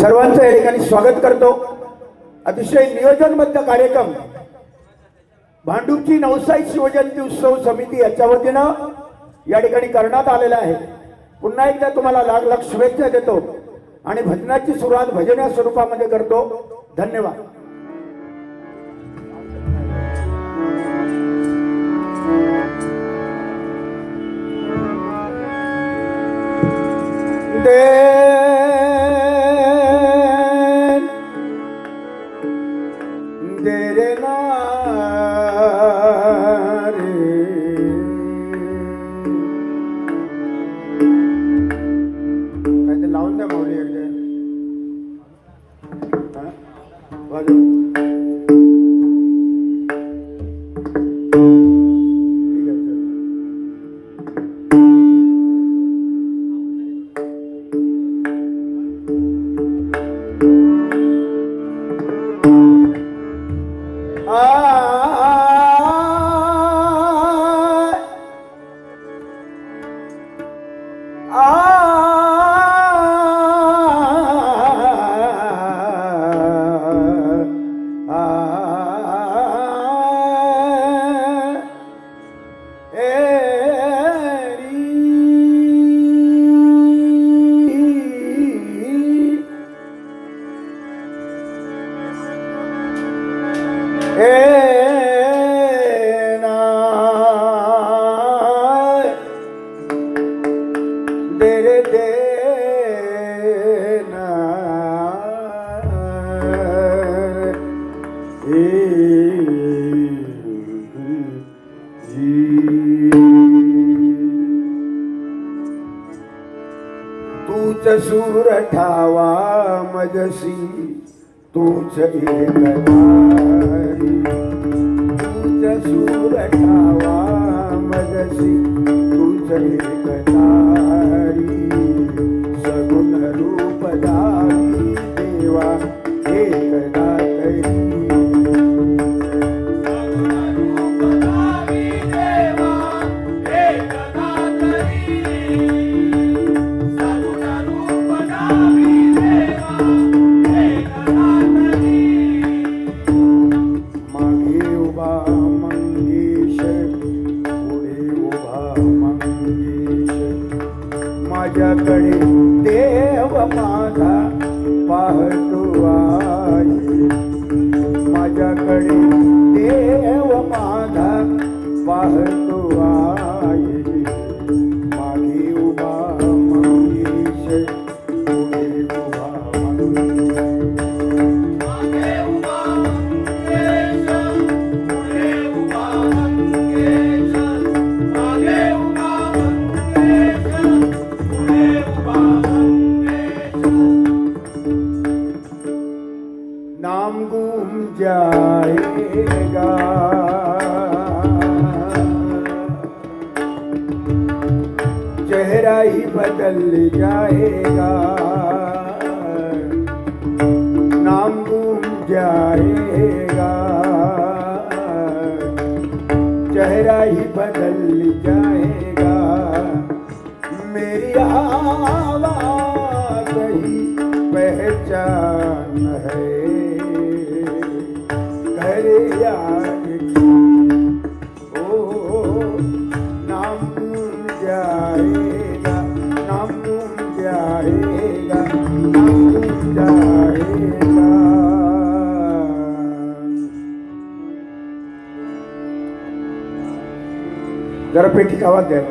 सर्वांचं या ठिकाणी स्वागत करतो। अतिशय नियोजनबद्ध कार्यक्रम भांडूपची नवसाई शिवजयंती उत्सव समिती याच्या वतीनं या ठिकाणी करण्यात आलेला आहे। पुन्हा एकदा तुम्हाला लाख लाख शुभेच्छा देतो आणि भजनाची सुरुवात भजन स्वरूपामध्ये करतो। धन्यवाद। लावून द्या माऊली एकदा तूच सूर ठावा मजसी तूच एकतारी तूच सूर ठावा मजसी तूच एकतारी सगुण रूप धारी देवा एकदा तरी माझ्याकडे देव माझा पाहतो आहे माझ्याकडे देव माझा पाहतो आहे मागे उभा मंगेश पुढे उभा नाम गुम जाएगा चेहरा ही बदल जाएगा नाम गुम जाएगा चेहरा ही बदल जाएगा मेरी आवाज ही पहचान है करे यार ओ नाम जाएगा नाम जाएगा नाम जाएगा। जरा पेटी का आवाज द्या।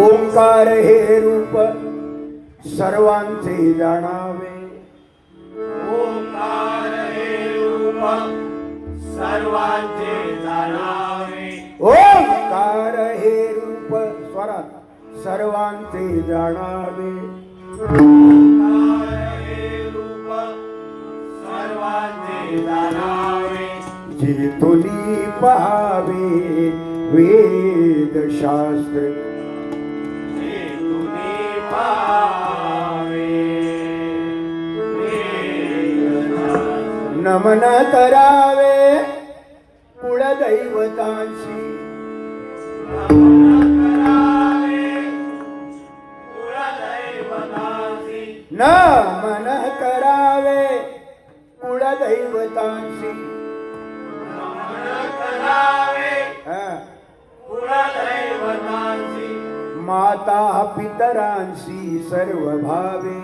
ओंकार हे रूप सर्वांचे जाणावे ओंकार हे रूप सर्वांचे जाणावे ओंकार हे रूप स्वरात सर्वांचे जाणावे ओंकार हे रूप सर्वांचे जाणावे जेथुनी पहावे वेद शास्त्र नमन करावे कुळदैवतांशी नमन करावे कुळदैवतांशी करावे हा. कुळदैवतांची माता पितरांशी सर्व भावे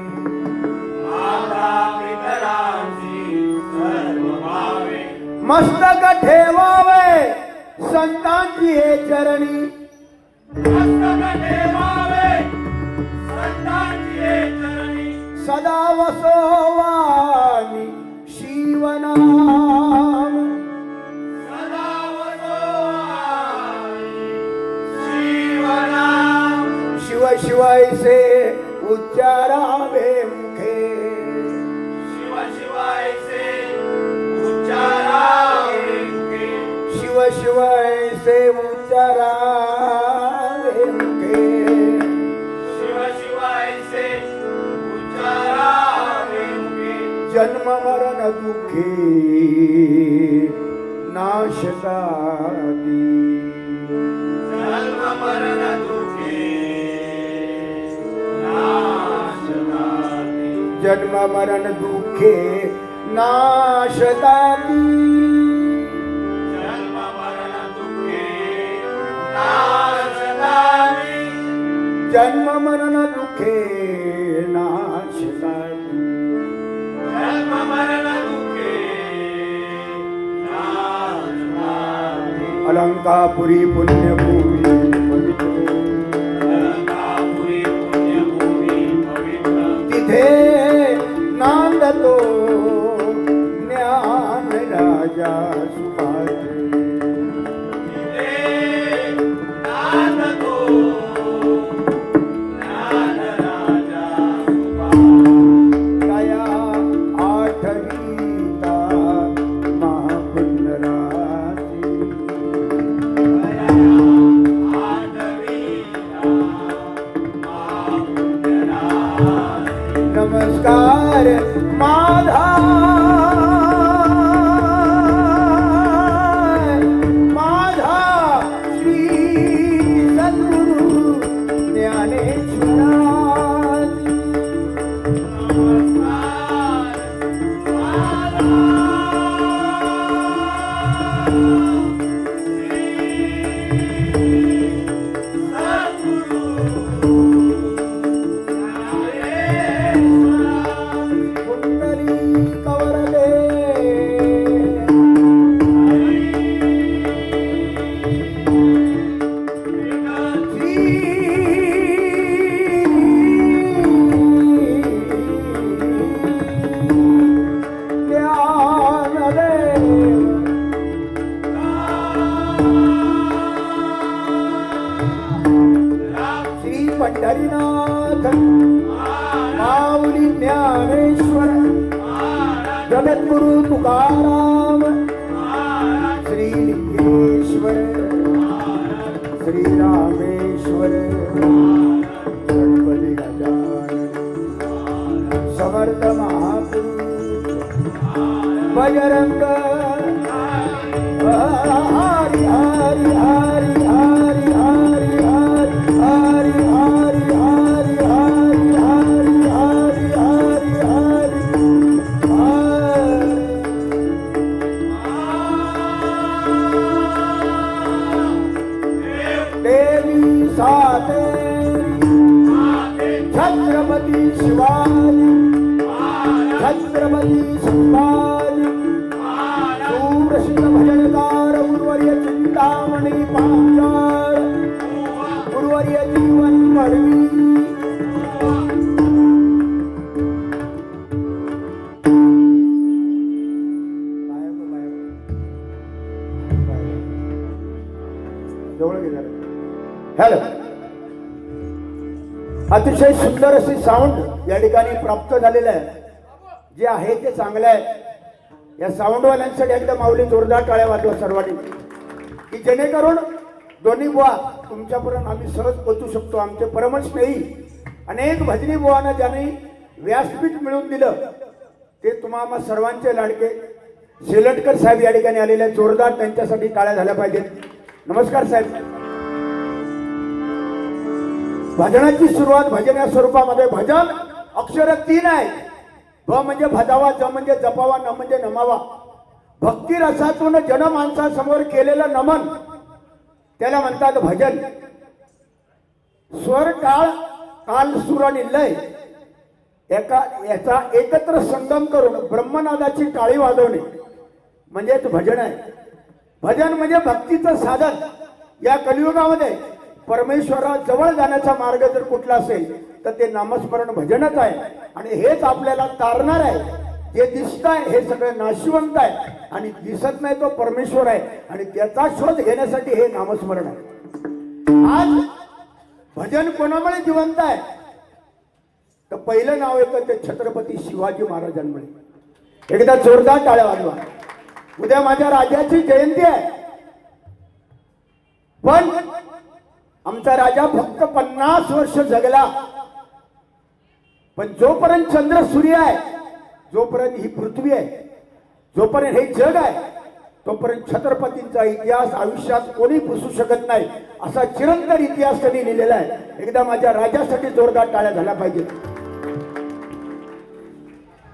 माता पितरांची सर्व भावे मस्तक ठेवावे संतांची हे चरणी मस्तक ठेवावे संतांची हे चरणी सदा वसोवानी शिवनाम सदा वसोवाई शिवनाम शिव शिवायचे उच्चारावे मुखे शिव शिवायचे उच्चारावे शिव शिवायचे उच्चारावे मुखे शिव शिवायचे उच्चारावे जन्म मरण दुःखे नाशकादी जन्म मरण दुःखे नाशकाती जन्म मरण दुःखे नाशकादी जन्म मरण दुःखे नाशकाती जन्म मरण दुःखे नाशकादी जन्म मरण दुःखे नाशकाती अलंकापुरी पुण्यभूमी पवित्र अलंकापुरी पुण्यभूमी पवित्र तिथे नांदतो ज्ञान राजा सुपात्र दया आठवीता महापुण्यराशी नमस्कार माझा माझा श्री सद्गुरु ज्ञानेश्वरा कुंडली कवरले श्री पंढरीनाथ माऊली ज्ञानेश्वर जगद्गुरु तुकाराम श्री लिंगेश्वर श्री रामेश्वर गणपती गजानन समर्थ महापुरुष बजरंग हरी हरी हरी हरी हरी हरी हरी हरी हरी हरी हरी हरी देवी सातेरी छत्रपती शिवाजी छत्रपती संभाजी सुप्रसिद्ध भजनकार गुरुवर्य चिंतामणी पांचाळ गुरुवर्य जीवन मडवी हॅलो अतिशय सुंदर अशी साऊंड या ठिकाणी प्राप्त झालेलं आहे जे आहे ते चांगलं आहे या साऊंडवाल्यांसाठी एकदा माऊली जोरदार टाळ्या वाजवा सर्वांनी की जेणेकरून दोन्ही बुवा तुमच्यापर्यंत आम्ही सहज पोचू शकतो आमचे परमस्नेही अनेक भजनी बुवांना ज्यांनी व्यासपीठ मिळवून दिलं ते तुम्हा सर्वांचे लाडके शेलटकर साहेब या ठिकाणी आलेले आहेत जोरदार त्यांच्यासाठी टाळ्या झाल्या पाहिजेत नमस्कार साहेब भजनाची सुरुवात भजन या स्वरूपामध्ये भजन अक्षर 3 आहे. भ म्हणजे भजावा, ज म्हणजे जपावा, न म्हणजे नमावा. भक्ती रसातून जनमानसासमोर केलेलं नमन त्याला म्हणतात भजन. स्वर टाळ ताल सूर आणि लय याचा एकत्र संगम करून ब्रह्मनादाची टाळी वाजवणे म्हणजेच भजन आहे. भजन म्हणजे भक्तीचं साधन. या कलियुगामध्ये परमेश्वराजवळ जाण्याचा मार्ग जर कुठला असेल तर ते नामस्मरण भजनच आहे. आणि हेच आपल्याला तारणार आहे. जे दिसत आहे हे सगळं नाशिवंत आहे आणि दिसत नाही तो परमेश्वर आहे आणि त्याचा शोध घेण्यासाठी हे नामस्मरण आहे. आज भजन कोणामुळे जिवंत आहे तर पहिलं नाव येतं ते छत्रपती शिवाजी महाराजांमुळे. एकदा जोरदार टाळ्या वाजवा. उद्या माझ्या राजाची जयंती आहे. पण आमचा राजा फक्त 50 वर्ष जगला. पण जोपर्यंत चंद्र सूर्य आहे, जोपर्यंत ही पृथ्वी आहे, जोपर्यंत हे जग आहे, तोपर्यंत छत्रपतींचा इतिहास आयुष्यात कोणी पुसू शकत नाही. असा चिरंतन इतिहास त्यांनी लिहिलेला आहे. एकदा माझ्या राजासाठी जोरदार टाळ्या झाल्या पाहिजेत.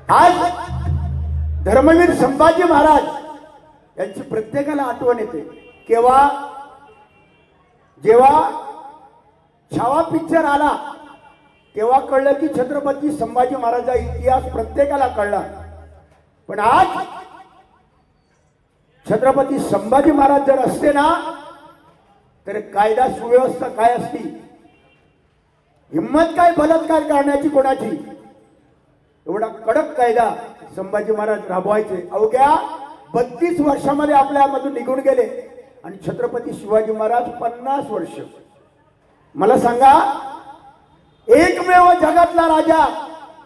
आज धर्मवीर संभाजी महाराज यांची प्रत्येकाला आठवण येते. केव्हा? जेव्हा छावा पिक्चर आला तेव्हा कळलं की छत्रपती संभाजी महाराजांचा इतिहास प्रत्येकाला कळला. पण आज छत्रपती संभाजी महाराज जर असते ना तर कायदा सुव्यवस्था काय असती, हिम्मत काय बलात्कार करण्याची कोणाची, एवढा कडक कायदा संभाजी महाराज राबवायचे. अवघ्या 32 वर्षामध्ये आपल्यामधून निघून गेले आणि छत्रपती शिवाजी महाराज 50 वर्ष. मला सांगा, एकमेव जगातला राजा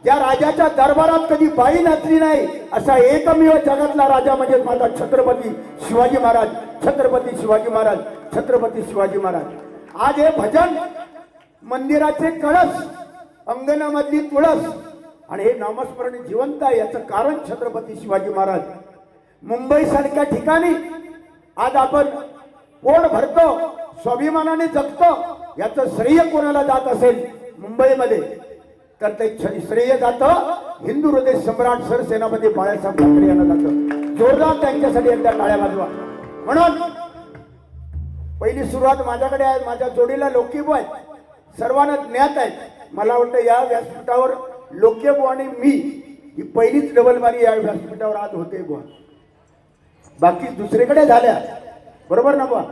ज्या राजाच्या दरबारात कधी बाई नाचली नाही असा एकमेव जगातला राजा म्हणजे माझा छत्रपती शिवाजी महाराज. छत्रपती शिवाजी महाराज, छत्रपती शिवाजी महाराज. आज हे भजन, मंदिराचे कळस, अंगणामधली तुळस आणि हे नामस्मरण जिवंत आहे. याचं कारण छत्रपती शिवाजी महाराज. मुंबई सारख्या ठिकाणी आज आपण पोट भरतो, स्वाभिमानाने जगतो. याचं श्रेय कोणाला जात असेल मुंबईमध्ये तर ते श्रेय जातं हिंदू हृदय सम्राट सरसेनापती बाळासाहेब ठाकरे यांना जातं. जोरदार त्यांच्यासाठी एकदा टाळ्या वाजवा. म्हणून पहिली सुरुवात माझ्याकडे आहे. माझ्या जोडीला लोकीबो आहेत, सर्वांना ज्ञात आहेत. मला वाटतं या व्यासपीठावर लोकीबो आणि मी ही पहिलीच डबलबारी या व्यासपीठावर आज होते बुवा. बाकी दुसरीकडे झाल्या, बरोबर ना बुवा?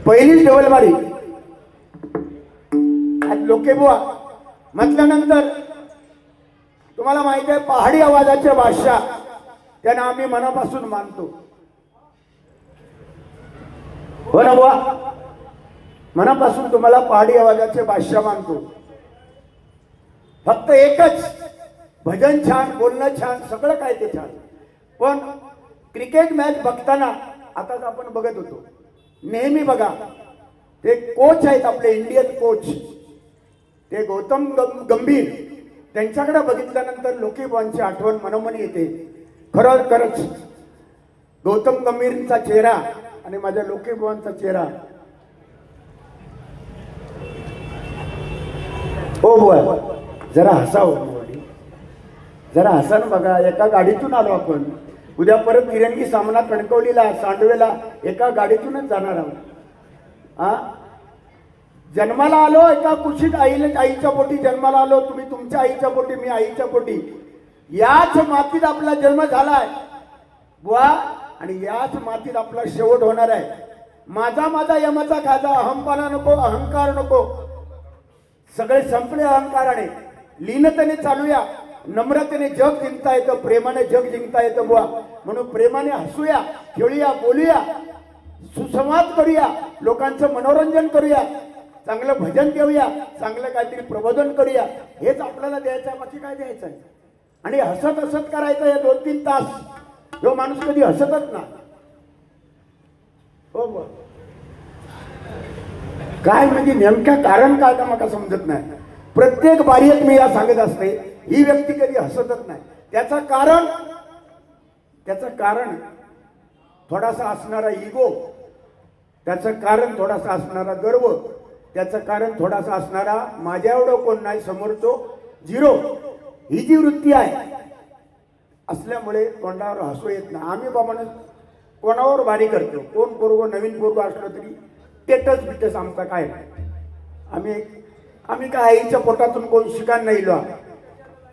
पहिलीच डबलबारी आज लोकेबुवा म्हटल्यानंतर तुम्हाला माहिती आहे पहाडी आवाजाचे बादशाह त्यांना आम्ही मनापासून मानतो. हो ना बुवा? मनापासून तुम्हाला पहाडी आवाजाचे बादशाह मानतो. फक्त एकच, भजन छान, बोलणं छान, सगळं काय ते छान. पण क्रिकेट मॅच बघताना आताच आपण बघत होतो, नेहमी बघा ते कोच आहेत आपले इंडियन कोच, ते गौतम गंभीर. त्यांच्याकडे बघितल्यानंतर लोकीबॉनची आठवण मनोमनी येते. खरंच गौतम गंभीरचा चेहरा आणि माझ्या लोकीबॉनचा चेहरा. हो बुवा, जरा हसावं, जरा हसा ना. बघा, एका गाडीतून आलो आपण. उद्या परत तिरंगी सामना कणकवलीला, सांडवेला एका गाडीतूनच जाणार आहोत. जन्माला आलो एका कुशीत, आईच्या पोटी जन्माला आलो. तुम्ही तुमच्या आईच्या पोटी, मी आईच्या पोटी. याच मातीत आपला जन्म झालाय बुवा आणि याच मातीत आपला शेवट होणार आहे. माझा यमाचा खाजा, अहंपाना नको, अहंकार नको. सगळे संपले अहंकाराने. लीनतेने चालूया, नम्रतेने जग जिंकता येतं, प्रेमाने जग जिंकता येतं बुवा. म्हणून प्रेमाने हसूया, खेळूया, बोलूया, सुसंवाद करूया, लोकांचं मनोरंजन करूया, चांगलं भजन देऊया, चांगलं काहीतरी प्रबोधन करूया. हेच आपल्याला द्यायचं आहे, बाकी काय द्यायचं आहे. आणि हसत हसत करायचं हे 2-3 तास. जो माणूस कधी हसतच ना, हो बुवा, काय म्हणजे नेमकं कारण काय का मला समजत नाही. प्रत्येक बारीत मी या सांगत असते, ही व्यक्ती कधी हसतच नाही. त्याचं कारण थोडासा असणारा इगो, त्याचं कारण थोडासा असणारा गर्व, त्याचं कारण थोडासा असणारा, माझ्या एवढं कोण नाही, समोरचो झिरो, ही जी वृत्ती आहे असल्यामुळे तोंडावर हसू येत नाही. आम्ही बाबांना कोणावर भारी करतो, कोण पोरगो नवीन पोरगो असलो तरी टेटस बिटस आमचा काय नाही. आम्ही काय आईच्या पोटातून कोण शिकान नाही लो,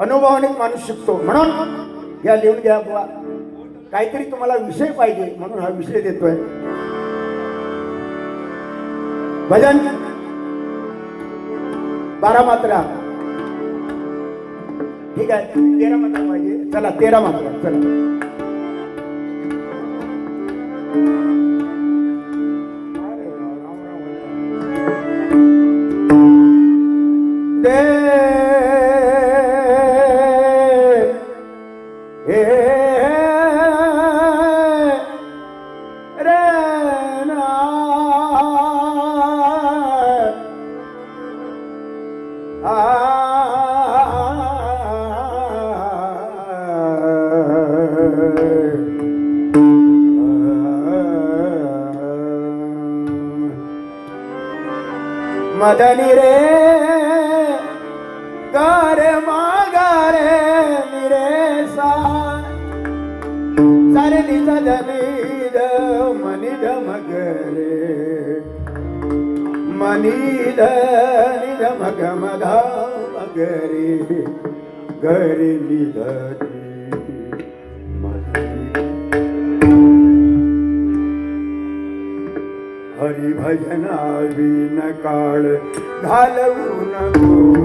अनुभवानेच माणूस शिकतो. म्हणून या लिहून घ्या बुवा, काहीतरी तुम्हाला विषय पाहिजे म्हणून हा विषय देतोय. भजन 12 मात्रा, ठीक आहे, 13 मात्रा पाहिजे. चला 13 मात्रा, चला. मदनी रे गारे मागारे निरे सा सारे निजा जनीद मनिद मगरे मनिद निद मग मधा मगरे गरे निद हरी भजना विन काळ घालवू नको.